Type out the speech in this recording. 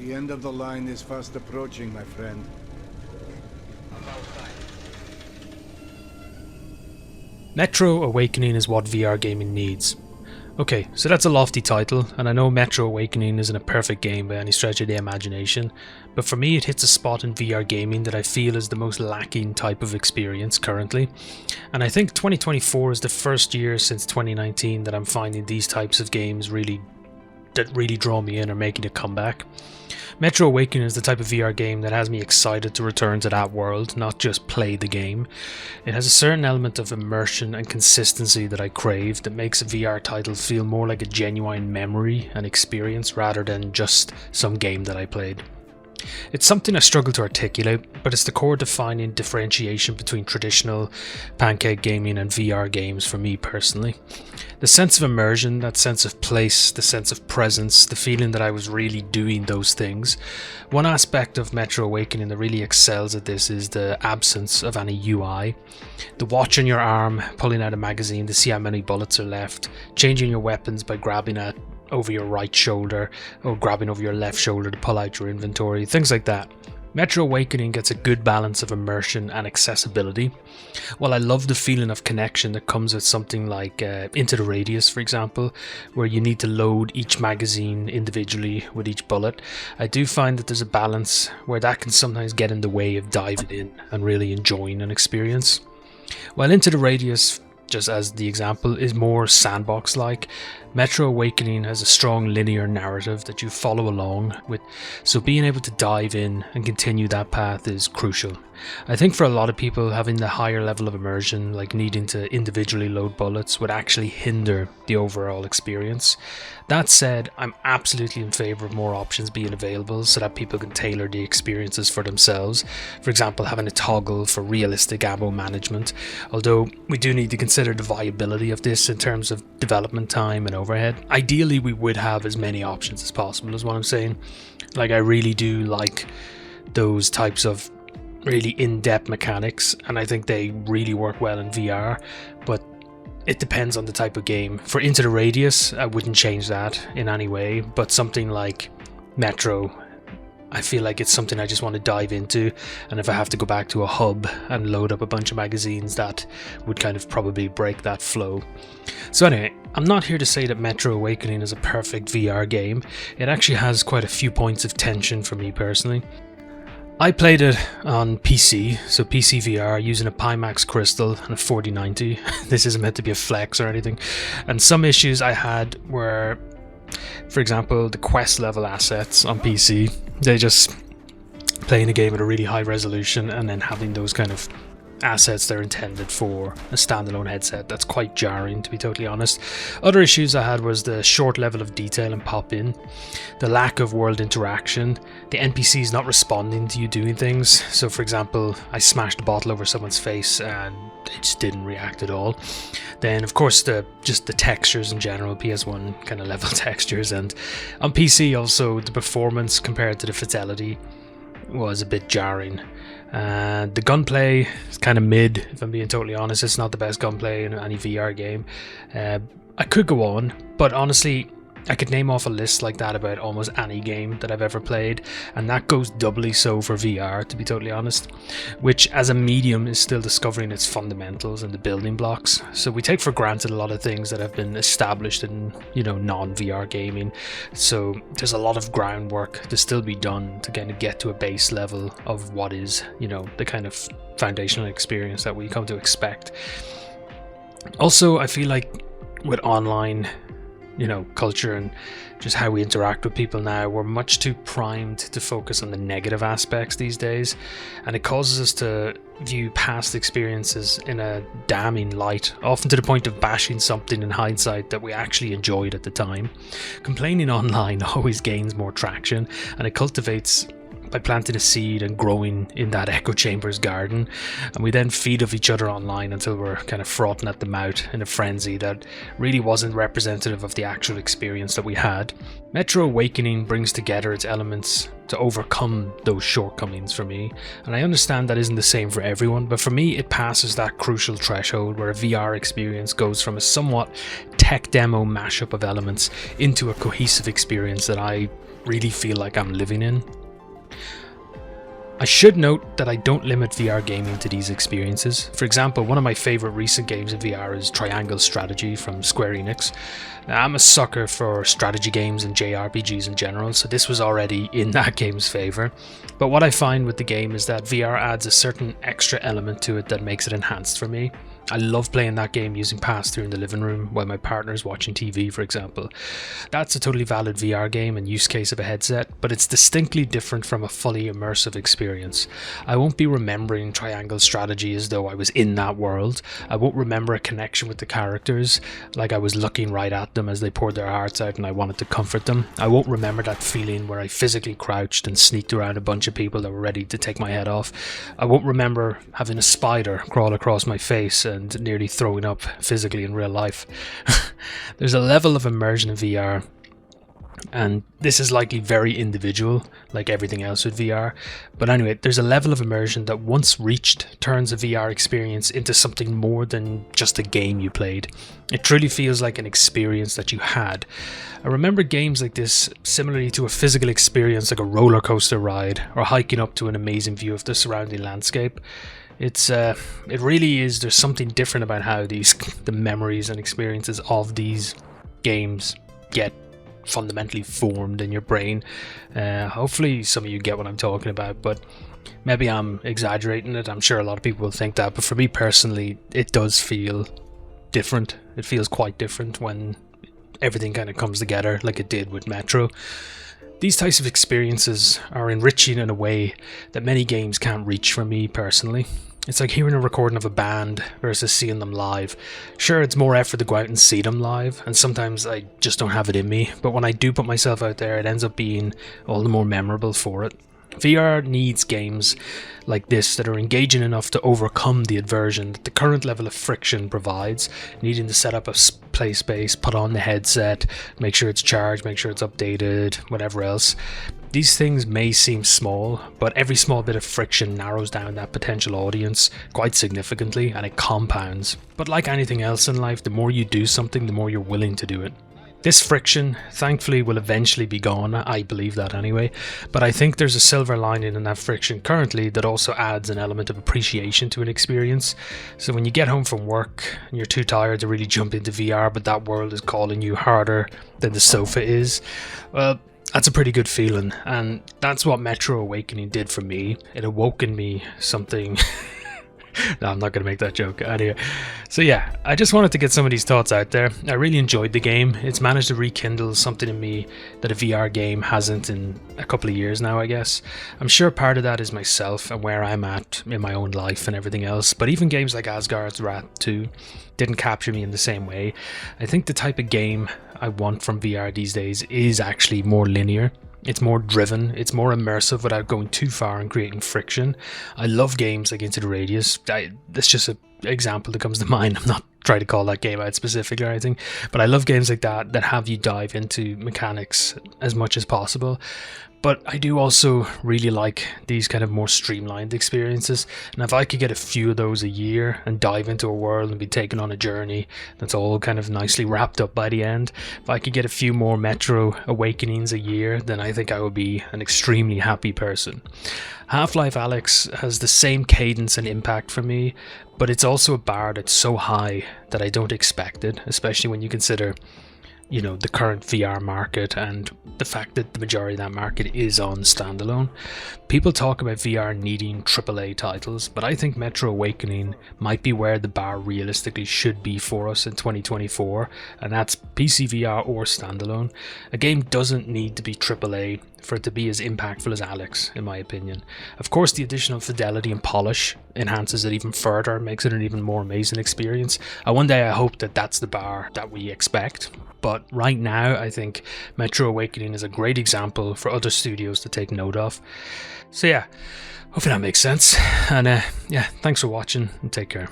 The end of the line is fast approaching, my friend. Metro Awakening is what VR gaming needs. Okay, so that's a lofty title, and I know Metro Awakening isn't a perfect game by any stretch of the imagination, but for me it hits a spot in VR gaming that I feel is the most lacking type of experience currently. And I think 2024 is the first year since 2019 that I'm finding these types of games really draw me in or making a comeback. Metro Awakening is the type of VR game that has me excited to return to that world, not just play the game. It has a certain element of immersion and consistency that I crave that makes a VR title feel more like a genuine memory and experience rather than just some game that I played. It's something I struggle to articulate, but it's the core defining differentiation between traditional pancake gaming and VR games for me personally. The sense of immersion, that sense of place, the sense of presence, the feeling that I was really doing those things. One aspect of Metro Awakening that really excels at this is the absence of any UI. The watch on your arm, pulling out a magazine to see how many bullets are left, changing your weapons by grabbing over your right shoulder or grabbing over your left shoulder to pull out your inventory, things like that. Metro Awakening gets a good balance of immersion and accessibility. While I love the feeling of connection that comes with something like Into the Radius, for example, where you need to load each magazine individually with each bullet, I do find that there's a balance where that can sometimes get in the way of diving in and really enjoying an experience. While Into the Radius, just as the example, is more sandbox-like, Metro Awakening has a strong linear narrative that you follow along with, so being able to dive in and continue that path is crucial. I think for a lot of people, having the higher level of immersion, like needing to individually load bullets, would actually hinder the overall experience. That said, I'm absolutely in favour of more options being available so that people can tailor the experiences for themselves. For example, having a toggle for realistic ammo management, although we do need to consider the viability of this in terms of development time and overhead. Ideally, we would have as many options as possible, is what I'm saying. Like, I really do like those types of really in-depth mechanics, and I think they really work well in VR, but it depends on the type of game. For Into the Radius, I wouldn't change that in any way, but something like Metro, I feel like it's something I just want to dive into, and if I have to go back to a hub and load up a bunch of magazines, that would kind of probably break that flow. So anyway, I'm not here to say that Metro Awakening is a perfect VR game. It actually has quite a few points of tension for me personally. I played it on PC, so PC VR, using a Pimax Crystal and a 4090. This isn't meant to be a flex or anything. And some issues I had were, for example, the quest level assets on PC. They just playing a game at a really high resolution and then having those kind of assets they're intended for a standalone headset. That's quite jarring, to be totally honest. Other issues I had was the short level of detail and pop-in, the lack of world interaction, the NPCs not responding to you doing things. So for example, I smashed a bottle over someone's face and they just didn't react at all. Then of course just the textures in general, PS1 kind of level textures, and on PC also the performance compared to the fidelity was a bit jarring. The gunplay is kind of mid, if I'm being totally honest. It's not the best gunplay in any VR game. I could go on, but honestly, I could name off a list like that about almost any game that I've ever played, and that goes doubly so for VR, to be totally honest, which as a medium is still discovering its fundamentals and the building blocks. So we take for granted a lot of things that have been established in, non-VR gaming. So there's a lot of groundwork to still be done to kind of get to a base level of what is, the kind of foundational experience that we come to expect. Also, I feel like with online culture and just how we interact with people now, we're much too primed to focus on the negative aspects these days, and it causes us to view past experiences in a damning light, often to the point of bashing something in hindsight that we actually enjoyed at the time. Complaining online always gains more traction, and it cultivates by planting a seed and growing in that echo chamber's garden, and we then feed off each other online until we're kind of frothing at the mouth in a frenzy that really wasn't representative of the actual experience that we had. Metro Awakening brings together its elements to overcome those shortcomings for me, and I understand that isn't the same for everyone, but for me it passes that crucial threshold where a VR experience goes from a somewhat tech demo mashup of elements into a cohesive experience that I really feel like I'm living in. I should note that I don't limit VR gaming to these experiences. For example, one of my favourite recent games in VR is Triangle Strategy from Square Enix. Now, I'm a sucker for strategy games and JRPGs in general, so this was already in that game's favour. But what I find with the game is that VR adds a certain extra element to it that makes it enhanced for me. I love playing that game using pass-through in the living room while my partner's watching TV, for example. That's a totally valid VR game and use case of a headset, but it's distinctly different from a fully immersive experience. I won't be remembering Triangle Strategy as though I was in that world. I won't remember a connection with the characters, like I was looking right at them as they poured their hearts out and I wanted to comfort them. I won't remember that feeling where I physically crouched and sneaked around a bunch of people that were ready to take my head off. I won't remember having a spider crawl across my face and nearly throwing up physically in real life. There's a level of immersion in VR, and this is likely very individual, like everything else with VR. But anyway, there's a level of immersion that once reached turns a VR experience into something more than just a game you played. It truly feels like an experience that you had. I remember games like this similarly to a physical experience like a roller coaster ride or hiking up to an amazing view of the surrounding landscape. It really is, there's something different about how the memories and experiences of these games get fundamentally formed in your brain. Hopefully some of you get what I'm talking about, but maybe I'm exaggerating it. I'm sure a lot of people will think that, but for me personally, it does feel different. It feels quite different when everything kind of comes together like it did with Metro. These types of experiences are enriching in a way that many games can't reach for me personally. It's like hearing a recording of a band versus seeing them live. Sure, it's more effort to go out and see them live, and sometimes I just don't have it in me, but when I do put myself out there, it ends up being all the more memorable for it. VR needs games like this that are engaging enough to overcome the aversion that the current level of friction provides, needing to set up a play space, put on the headset, make sure it's charged, make sure it's updated, whatever else. These things may seem small, but every small bit of friction narrows down that potential audience quite significantly, and it compounds. But like anything else in life, the more you do something, the more you're willing to do it. This friction, thankfully, will eventually be gone. I believe that anyway. But I think there's a silver lining in that friction currently that also adds an element of appreciation to an experience. So when you get home from work and you're too tired to really jump into VR, but that world is calling you harder than the sofa is, well, that's a pretty good feeling. And that's what Metro Awakening did for me. It awoke in me something... No, I'm not going to make that joke. Anyway, so yeah, I just wanted to get some of these thoughts out there. I really enjoyed the game. It's managed to rekindle something in me that a VR game hasn't in a couple of years now, I guess. I'm sure part of that is myself and where I'm at in my own life and everything else, but even games like Asgard's Wrath 2 didn't capture me in the same way. I think the type of game I want from VR these days is actually more linear. It's more driven, it's more immersive without going too far and creating friction. I love games like Into the Radius. That's just an example that comes to mind. I'm not trying to call that game out specifically or anything, but I love games like that have you dive into mechanics as much as possible. But I do also really like these kind of more streamlined experiences, and if I could get a few of those a year and dive into a world and be taken on a journey that's all kind of nicely wrapped up by the end, if I could get a few more Metro Awakenings a year, then I think I would be an extremely happy person. Half-Life Alyx has the same cadence and impact for me, but it's also a bar that's so high that I don't expect it, especially when you consider, you know, the current VR market and the fact that the majority of that market is on standalone. People talk about VR needing AAA titles, but I think Metro Awakening might be where the bar realistically should be for us in 2024, and that's PC VR or standalone. A game doesn't need to be AAA for it to be as impactful as Alex, in my opinion. Of course, the additional fidelity and polish enhances it even further, makes it an even more amazing experience. One day I hope that that's the bar that we expect, but right now I think Metro Awakening is a great example for other studios to take note of. So yeah, hopefully that makes sense, and yeah, thanks for watching and take care.